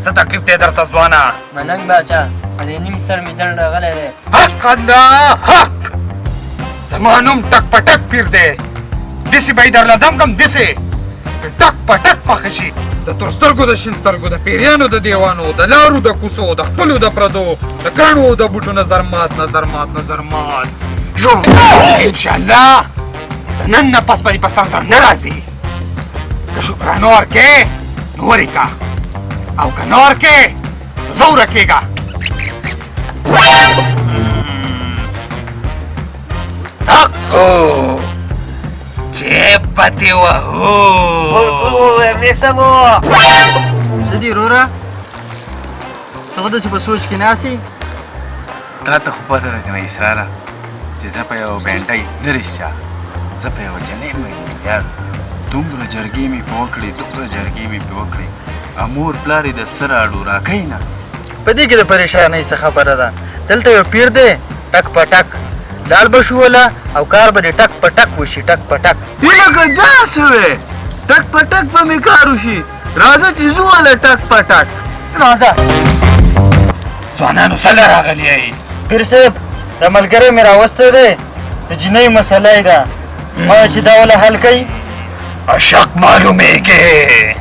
څه تکلیف دی درته ځوانه؟ ملنګ باچا د نیم سر مې درد راغلی دی. حق الله حق. زما نوم ټک پټک پیر دی. داسې به یې درله دم کړم داسې ټک پټک پخه شي. د تور سترګو د شین سترګو د پیریانو د دیوانو د لارو د کوڅو د خپلو د پردو د کاڼو د بوټو نظر مات نظر مات نظر مات ژوند انشاءالله د نن نه پس به دې په سر در نه راځي. که شکرانه ورکې نو وریکه او که نه ورکې نو زه ورکېږه. حقو جیب به دې وهو. څه دي وروره؟ ته خو داسې په سوچ کې ناست یې؟ تا ته خو پته ده که نه اسراره چې زه په یوه بینډۍ نه رښتیا زه په یوه جنۍ مین یم یار. دومره جرګې مې پې وکړې دومره جرګې مې پې وکړې مور پلار یې د څه راړو راکوي نه. په دې کې د پریشانۍ څه خبره ده؟ دلته یو پیر دی ټک په ټک لاړ به شو وله او کار به دې ټک په ټک وشي ټک په ټک. لکه دا څه وې ټک په ټک به مې کار وشي. راځه چې ځو هله ټک په ټک. راځه ځوانانو څله راغلي یې؟ پیر صاحب دا ملګری مې راوستی دی د جینۍ مسله یې ده ما چې دا وله حل کوي. اشک معلومیږي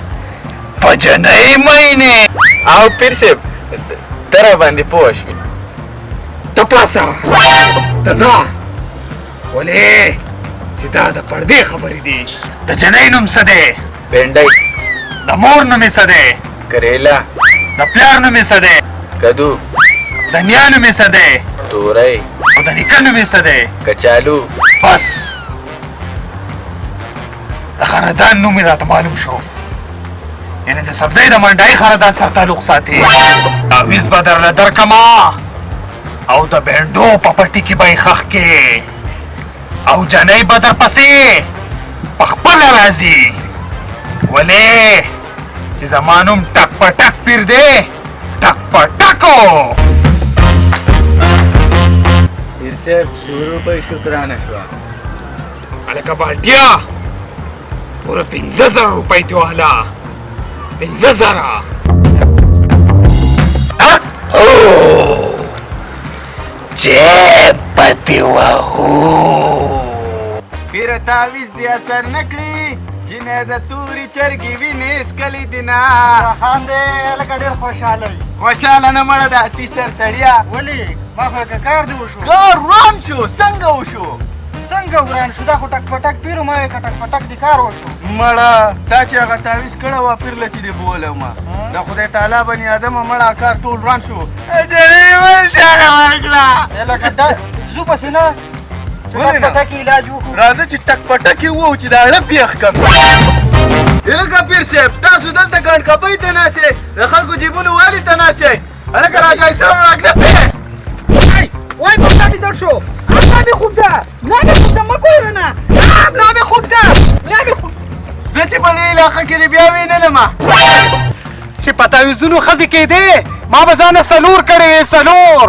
په جنۍ مینې. او پیر صاحب ته را باندې پوه شوې. ته پاسه ته ځه ولې چې دا د پردې خبرې دي. د جنۍ نوم څه دی؟ بینډۍ. د مور نوم یې څه دی؟ کریلا. د پلار نوم یې څه دی؟ کدو. د نیا نوم یې څه دی؟ تورۍ. او د نیکه نوم یې څه دی؟ کچالو. بس د خاندان نوم یې راته معلوم شو. یعنې د سبزۍ د منډای خاندان سره تعلق ساتي. تعویض به درله درکمه او د بینډو په پټي کې به یې ښخ کې او جنۍ به درپسې په خپله راځي. ولې چې زما نوم ټک په ټک پیر دی ټک په ټکو. پیر صاحب 100 روپۍ شکرانه شوه. هلکه بالټیا پوره 15,000 روپۍ دې واهله. 15,000 جیب به دې وهو. پیره تعویض دې اثر نه کړي جینۍ د تورې چرګې وینې څکلې دي نه. خان دی هلکه ډېر خوشحاله وي. خوشحاله نه مړه ده تیسر سړیه. ولې ما خو که کار دې وشو. کار وران شو. څنګه وشو؟ څنګه وران شو؟ دا خو ټک په ټک پیرو ما وې که ټک په ټک دې کار وشو. مړه تا چې هغه تعویض کړی وه پیر له چې دې بولم د خدای تعالی بني آدمه مړه کار ټول وران شو. جنۍ ولچاله ورکړه. لکه دا ځو پسې نه چې ټک په ټک علاج وکړو. راځه چې ټک په ټک یې ووهو چې دا اړه پېښ کړم. هلکه پیر صاحب تاسو دلته ګڼ کپۍ ته ناستئ د خلکو جیبونو والي ته ناستئ. هلکه راځئ سره راږده پې. وای ملا مې درد شو. ملا مې خوږ ده. ملا مې خوږ ده مه ګوره نه. ملا مې خوږ ده. ملا مې خوږ. زه چې په دې علاقه کې دې بیا وینلمه چې په تعویضونو ښځې کېدې ما به ځانه سلور کړې وې سلور.